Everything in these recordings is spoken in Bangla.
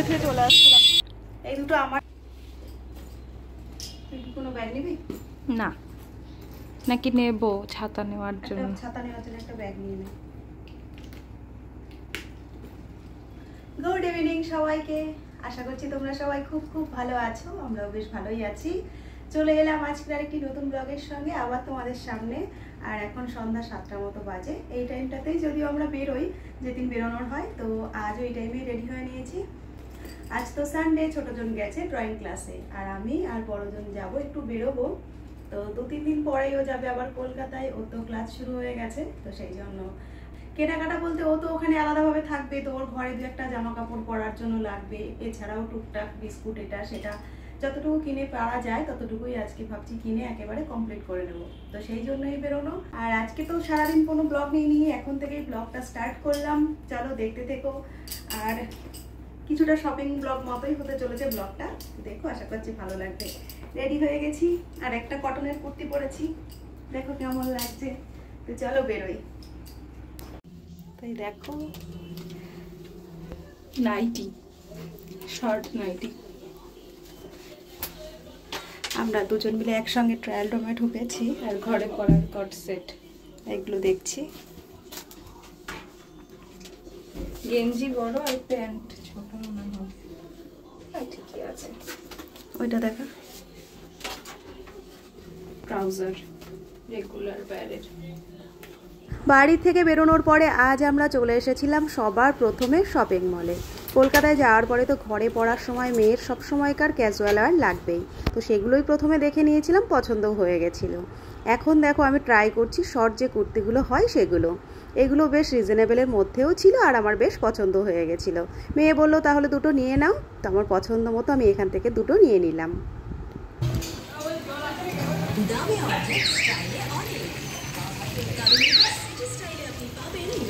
থেকে চলে আসছিলাম। এই দুটো আমার। তুই কি কোনো ব্যাগ নিবি? না, নাকি নেব ছাতা নেওয়ার জন্য? ছাতা নেওয়ার জন্য একটা ব্যাগ নিয়ে নে। গুড ইভিনিং সবাইকে, আশা করছি তোমরা সবাই খুব খুব ভালো আছো। আমরাও বেশ ভালোই আছি। চলে এলাম আজকের আরেকটি নতুন ব্লগের সঙ্গে আবার তোমাদের সামনে। আর এখন সন্ধ্যা 7টার মতো বাজে। এই টাইমটাতেই যদিও আমরা বেরোই, যেদিন বেরোনোর হয়, তো আজও এই টাইমেই রেডি হয়ে নিয়েছি। আজ তো সানডে, ছোটজন গেছে ড্রয়িং ক্লাসে, আর আমি আর বড়জন যাব একটু বেরোবো। তো 2-3 দিন পরেই ও যাবে আবার কলকাতায়, ওর তো ক্লাস শুরু হয়ে গেছে। তো সেই জন্য কেনাকাটা বলতে, ও তো ওখানে আলাদাভাবে থাকবে, তো ওর ঘরে দু একটা জামা কাপড় পরার জন্য লাগবে। এছাড়াও টুকটাক বিস্কুট এটা সেটা যতটুকু কিনে পাওয়া যায় ততটুকুই আজকে ভাবছি কিনে একেবারে কমপ্লিট করে নেবো। তো সেই জন্যই বেরোনো। আর আজকে তো সারাদিন কোনো ব্লগ নিয়ে এখন থেকেই ব্লগটা স্টার্ট করলাম। চলো দেখতে থেকো। আর কিছুটা শপিং ব্লগ মতোই হতে চলেছে ব্লগটা, দেখো, আশা করছি ভালো লাগবে। রেডি হয়ে গেছি, আর একটা কটনের কুর্তি পরেছি, দেখো কেমন লাগছে। তো চলো বেরোই। তাই দেখো, নাইটি, শর্ট নাইটি। আমরা দুজন মিলে একসঙ্গে ট্রায়াল রুমে ঢুকেছি, আর ঘরে পরার কট সেট এগুলো দেখছি। গেঞ্জি বড় আর প্যান্ট ছোট মনে হয়, ঠিকই আছে। ওইটা দেখা, ট্রাউজার রেগুলার ব্যারের। বাড়ি থেকে বেরোনোর পরে আজ আমরা চলে এসেছিলাম সবার প্রথমে শপিং মলে। কলকাতায় যাওয়ার পরে তো ঘরে পড়ার সময় মেয়ের সব সময়কার ক্যাজুয়াল আর লাগবেই, তো সেগুলোই প্রথমে দেখে নিয়েছিলাম, পছন্দ হয়ে গেছিল। এখন দেখো আমি ট্রাই করছি শর্ট যে কুর্তিগুলো হয় সেগুলো। এগুলো বেশ রিজনেবলের মধ্যেও ছিল, আর আমার বেশ পছন্দ হয়ে গেছিলো। মেয়ে বললো তাহলে দুটো নিয়ে নাও, তো আমার পছন্দ মতো আমি এখান থেকে দুটো নিয়ে নিলাম।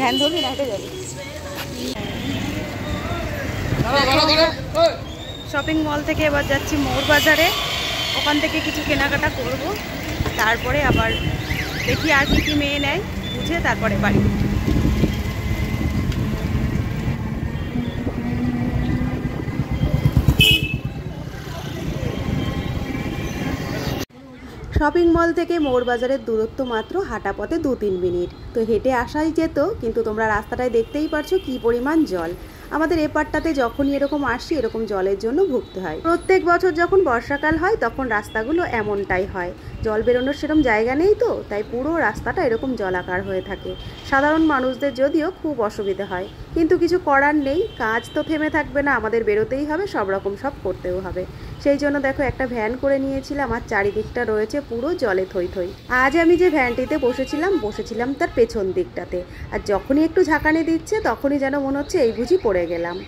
ধ্যান ধরবি না, হেঁটে যাবি। শপিং মল থেকে এবার যাচ্ছি মোড় বাজারে, ওখান থেকে কিছু কেনাকাটা করব, তারপরে আবার দেখি আর কি কি মেয়ে নেয়, বুঝে তারপরে বাড়ি। শপিং মল থেকে মোড় বাজারের দূরত্ব মাত্র হাঁটা পথে 2-3 মিনিট, তো হেঁটে আসাই যেত, কিন্তু তোমরা রাস্তাটায় দেখতেই পারছো কি পরিমাণ জল। আমাদের এপারটাতে যখনই এরকম আসি এরকম জলের জন্য ভুগতে হয়। প্রত্যেক বছর যখন বর্ষাকাল হয় তখন রাস্তাগুলো এমনটাই হয়, জল বেরোনোর সেরকম জায়গা নেই, তো তাই পুরো রাস্তাটা এরকম জলাকার হয়ে থাকে। সাধারণ মানুষদের যদিও খুব অসুবিধা হয়, কিন্তু কিছু করার নেই, কাজ তো থেমে থাকবে না, আমাদের বেরোতেই হবে, সব রকম সব করতেও হবে। সেই জন্য দেখো একটা ভ্যান করে নিয়েছিলাম, আর চারিদিকটা রয়েছে পুরো জলে থই থই। আজ আমি যে ভ্যানটিতে বসেছিলাম তার পেছন দিকটাতে, আর যখনই একটু ঝাঁকানি দিচ্ছে তখনই যেন মনে হচ্ছে এই বুঝি পড়ে গেলাম।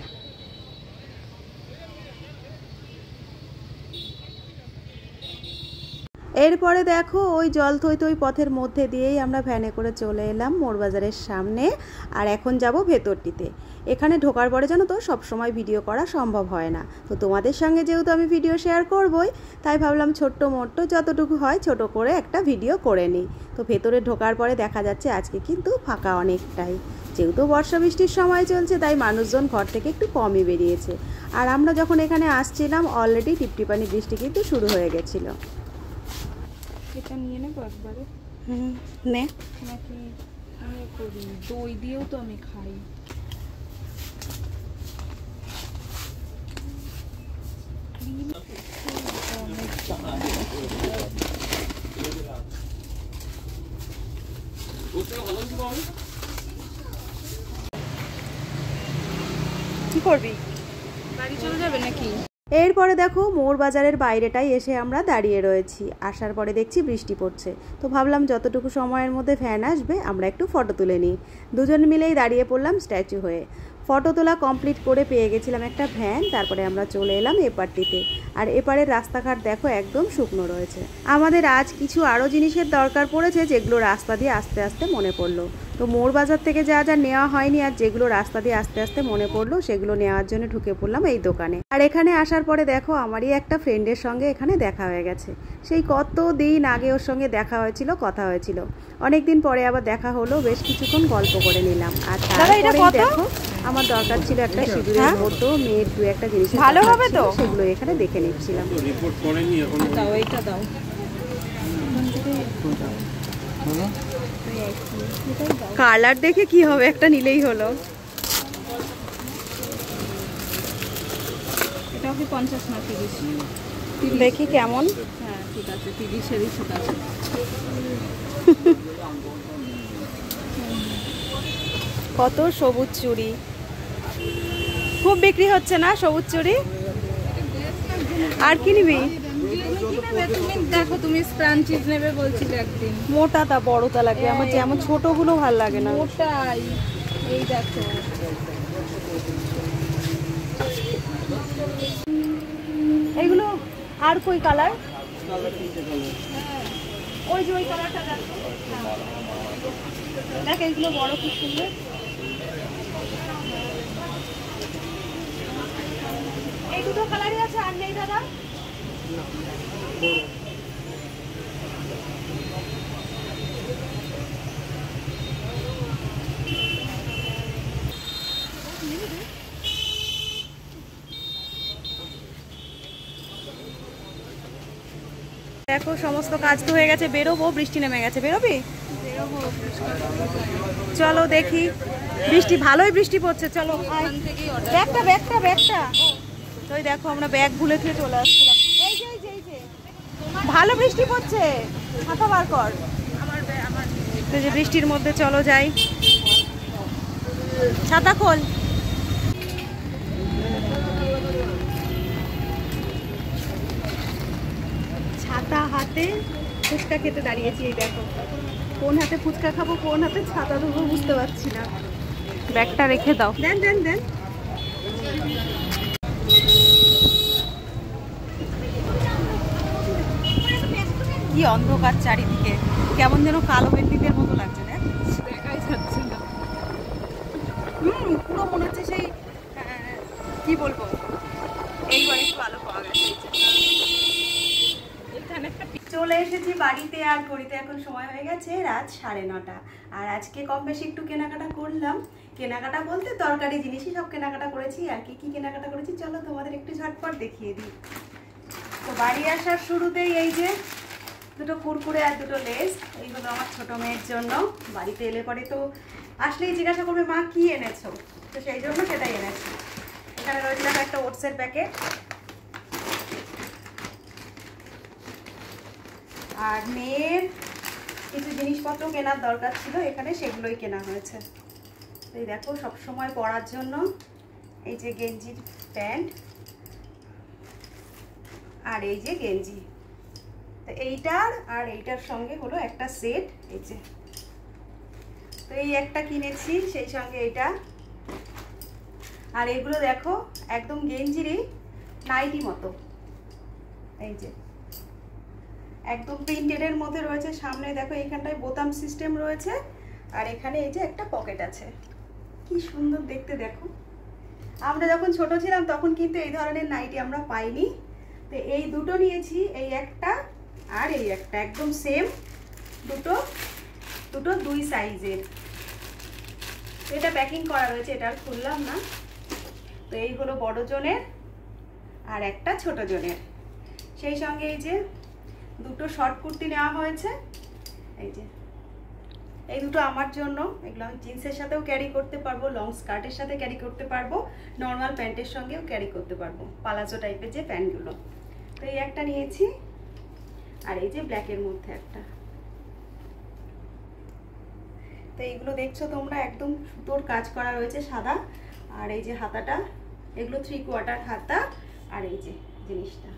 এরপরে দেখো ওই জল থই থই পথের মধ্যে দিয়েই আমরা ভ্যানে করে চলে এলাম মোড়বাজারের সামনে, আর এখন যাব ভেতরটিতে। এখানে ঢোকার পরে জানো তো সবসময় ভিডিও করা সম্ভব হয় না, তো তোমাদের সঙ্গে যেহেতু আমি ভিডিও শেয়ার করবই, তাই ভাবলাম ছোট্ট মোট্ট যতটুকু হয় ছোট করে একটা ভিডিও করে নিই। তো ভেতরে ঢোকার পরে দেখা যাচ্ছে আজকে কিন্তু ফাঁকা অনেকটাই, যেহেতু বর্ষা বৃষ্টির সময় চলছে তাই মানুষজন ঘর থেকে একটু কমই বেরিয়েছে। আর আমরা যখন এখানে আসছিলাম অলরেডি টিপটিপানি বৃষ্টি কিন্তু শুরু হয়ে গেছিলো। এটা নিয়ে নেবো একবারে। নে, নাকি আমি করি দই দিয়েও তো আমি খাই। কি করবি, বাড়ি চলে যাবে নাকি? এরপরে দেখো মোড় বাজারের বাইরেটাই এসে আমরা দাঁড়িয়ে রয়েছি। আসার পরে দেখছি বৃষ্টি পড়ছে, তো ভাবলাম যতটুকু সময়ের মধ্যে ভ্যান আসবে আমরা একটু ফটো তুলে নিই। দুজন মিলেই দাঁড়িয়ে পড়লাম স্ট্যাচু হয়ে। ফটো তোলা কমপ্লিট করে পেয়ে গেছিলাম একটা ভ্যান, তারপরে আমরা চলে এলাম এপারটিতে। আর এপারের রাস্তাঘাট দেখো একদম শুকনো রয়েছে। আমাদের আজ কিছু আরও জিনিসের দরকার পড়েছে, যেগুলো রাস্তা দিয়ে আস্তে আস্তে মনে পড়লো। তো মোড় বাজার থেকে যা যা নেওয়া হয়নি আর যেগুলো রাস্তা দিয়ে আস্তে আস্তে মনে পড়লো সেগুলো নেওয়ার জন্য ঢুকে পড়লাম এই দোকানে। আর এখানে আসার পরে দেখো আমারই একটা ফ্রেন্ডের সঙ্গে এখানে দেখা হয়ে গেছে। সেই কত দিন আগে ওর সঙ্গে দেখা হয়েছিল, কথা হয়েছিল, অনেক দিন পরে আবার দেখা হলো, বেশ কিছুক্ষণ গল্প করে নিলাম। আর তারপরেই দেখো আমার দরকার ছিল একটা সিঁদুরের মতো মেয়ের দু একটা জিনিস, ভালো হবে তো সেগুলো এখানে দেখে নিচ্ছিলাম। রিপোর্ট করেনি এখন, দাও এইটা দাও। কালার দেখে কি হবে, একটা নিলেই হলো। এটাও কি 50 না 30? দেখি কেমন। হ্যাঁ ঠিক আছে, 30-এরই ঠিক আছে। কত সবুজ চুড়ি, খুব বিক্রি হচ্ছে না সবুজ চুড়ি। আর কি নিবি? তুমি দেখো, তুমি স্ক্রাঞ্চিজ নেবে বলছিলে একদিন। মোটাটা বড়টা লাগবে আমার, যেমন ছোটগুলো ভাল লাগে না। মোটাই এই দেখো, এইগুলো। আর কই কালার? ওই যে ওই কালারটা দেখো, দেখ এইগুলো বড়, খুব সুন্দর। এই দুটো কালারই আছে, আর নেই দাদা? দেখো সমস্ত কাজ তো হয়ে গেছে, বেরোবো, বৃষ্টি নেমে গেছে। বেরোবি? চলো দেখি, বৃষ্টি ভালোই বৃষ্টি পড়ছে, চলো। ব্যাগটা ব্যাগটা ব্যাগটা তো দেখো আমরা ব্যাগ ভুলে খেয়ে চলে আসছিলাম। এই যে এই যে এই যে ভালো বৃষ্টি পড়ছে, ছাতা বার কর। তো যে বৃষ্টির মধ্যে চলো যাই, ছাতা খোল। ছাতা হাতে ফুচকা খেতে দাঁড়িয়েছি। এই দেখো, কোন হাতে ফুচকা খাবো, কোন হাতে ছাতা ধরবো বুঝতে পারছি না। ব্যাগটা রেখে দাও। দেন দেন দেন। কি অন্ধকার চারিদিকে, কেমন যেন কালো মেঘের মতো লাগছে। দেখ, দেখাই যাচ্ছে না। পুরো মনে হচ্ছে সেই কি বলবো, এইবার একটু আলো পাওয়া গেছে। চলে এসেছি বাড়িতে, আর ঘড়িতে এখন সময় হয়ে গেছে রাত 9:30। আর আজকে কম বেশি একটু কেনাকাটা করলাম। কেনাকাটা বলতে তরকারি জিনিসই সব কেনাকাটা করেছি। আর কি কি কেনাকাটা করেছি চলো তোমাদের একটু ঝটপট দেখিয়ে দিই। তো বাড়ি আসার শুরুতেই এই যে দুটো কুরকুরে আর দুটো লেস, এইগুলো আমার ছোট মেয়ের জন্য। বাড়িতে এলে পরে তো আসলেই জিজ্ঞাসা করবে মা কি এনেছো, তো সেই জন্য সেটাই এনেছি। এখানে রয়েছে একটা ওটসের প্যাকেট, আর মেয়ের কিছু জিনিসপত্র কেনার দরকার ছিল এখানে, সেগুলোই কেনা হয়েছে। এই দেখো সব সময় পরার জন্য এই যে গেঞ্জির প্যান্ট, আর এই যে গেঞ্জি। তো এইটার আর এইটার সঙ্গে হলো একটা সেট। এই যে, তো এই একটা কিনেছি, সেই সঙ্গে এইটা। আর এগুলো দেখো একদম গেঞ্জিরই নাইটি মতো, এই যে একদম প্রিন্টেডের মধ্যে রয়েছে। সামনে দেখো এইখানটায় বোতাম সিস্টেম রয়েছে, আর এখানে এই যে একটা পকেট আছে। কি সুন্দর দেখতে দেখো। আমরা যখন ছোট ছিলাম তখন কিন্তু এই ধরনের নাইটি আমরা পাইনি। তো এই দুটো নিয়েছি, এই একটা আর এই একটা, একদম সেম দুটো, দুটো দুই সাইজের। এটা প্যাকিং করা রয়েছে, এটা আর খুললাম না। তো এই হলো বড় জনের আর একটা ছোট জনের। সেই সঙ্গে এই যে দুটো শর্ট কুর্তি নেওয়া হয়েছে। এই যে এই দুটো আমার জন্য, এগুলো আমি জিন্সের সাথেও ক্যারি করতে পারবো, লং স্কার্টের সাথে ক্যারি করতে পারবো, নর্মাল প্যান্টের সঙ্গেও ক্যারি করতে পারবো, পালাজো টাইপের যে প্যান্টগুলো। তো এই একটা নিয়েছি, আর এই যে ব্ল্যাকের মধ্যে একটা। তো এইগুলো দেখছো তোমরা একদম সুতোর কাজ করা রয়েছে সাদা। আর এই যে হাতাটা, এগুলো 3/4 হাতা। আর এই যে জিনিসটা।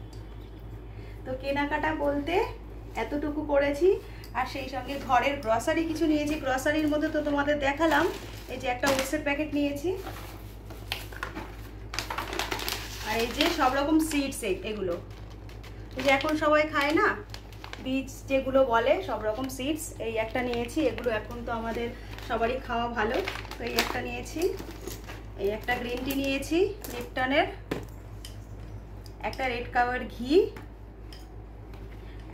তো কেনাকাটা বলতে এতটুকু করেছি। আর সেই সঙ্গে ঘরের গ্রসারি কিছু নিয়েছি। গ্রসারির মধ্যে তো তোমাদের দেখালাম, এই যে একটা ওটসের প্যাকেট নিয়েছি, আর এই যে সব রকম সিডস, এগুলো এই যে এখন সবাই খায় না, বীজ যেগুলো বলে সব রকম সিডস, এই একটা নিয়েছি। এগুলো এখন তো আমাদের সবারই খাওয়া ভালো, তো এই একটা নিয়েছি। এই একটা গ্রিন টি নিয়েছি লিপটনের, একটা রেড কাওয়ার ঘি,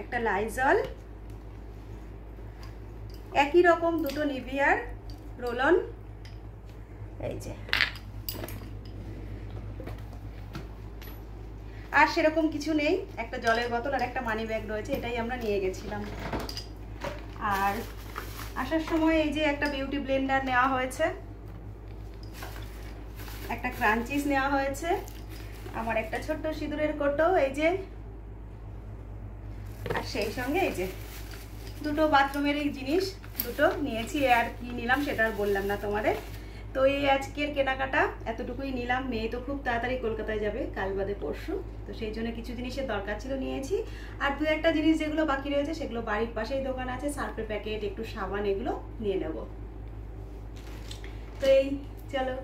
একটা লাইজল, একই রকম দুটো নিভিয়ার রোল অন, এই যে। আর সেরকম কিছু নেই, একটা জলের বোতল আর একটা মানি ব্যাগ রয়েছে, এটাই আমরা নিয়ে গেছিলাম। আর আসার সময় এই যে একটা বিউটি ব্লেন্ডার নেওয়া হয়েছে, একটা ক্রাঞ্চিস নেওয়া হয়েছে, আমার একটা ছোট্ট সিঁদুরের কোটো এই যে, আর সেই সঙ্গে এই যে দুটো বাথরুমের এই জিনিস দুটো নিয়েছি। আর কি নিলাম সেটা আর বললাম না তোমাদের। তো এই আজকের কেনাকাটা এতটুকুই নিলাম। মেয়ে তো খুব তাড়াতাড়ি কলকাতায় যাবে, কাল বাদে পরশু, তো সেই জন্য কিছু জিনিসের দরকার ছিল নিয়েছি। আর দু একটা জিনিস যেগুলো বাকি রয়েছে সেগুলো বাড়ির পাশেই দোকান আছে, সার্ফের প্যাকেট, একটু সাবান, এগুলো নিয়ে নেব। তো এই চলো,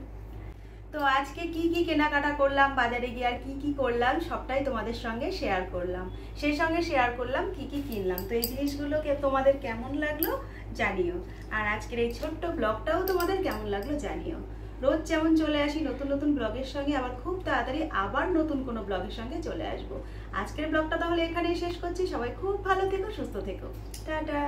তো আজকে কি কি কেনাকাটা করলাম, বাজারে গিয়ে আর কি কি করলাম সবটাই তোমাদের সঙ্গে শেয়ার করলাম। সেই সঙ্গে শেয়ার করলাম কি কি কিনলাম। তো এই জিনিসগুলোকে তোমাদের কেমন লাগলো জানিও, আর আজকের এই ছোট্ট ব্লগটাও তোমাদের কেমন লাগলো জানিও। রোজ যেমন চলে আসি নতুন নতুন ব্লগের সঙ্গে, আবার খুব তাড়াতাড়ি আবার নতুন কোনো ব্লগের সঙ্গে চলে আসবো। আজকের ব্লগটা তাহলে এখানেই শেষ করছি। সবাই খুব ভালো থেকো, সুস্থ থেকো, টাটা।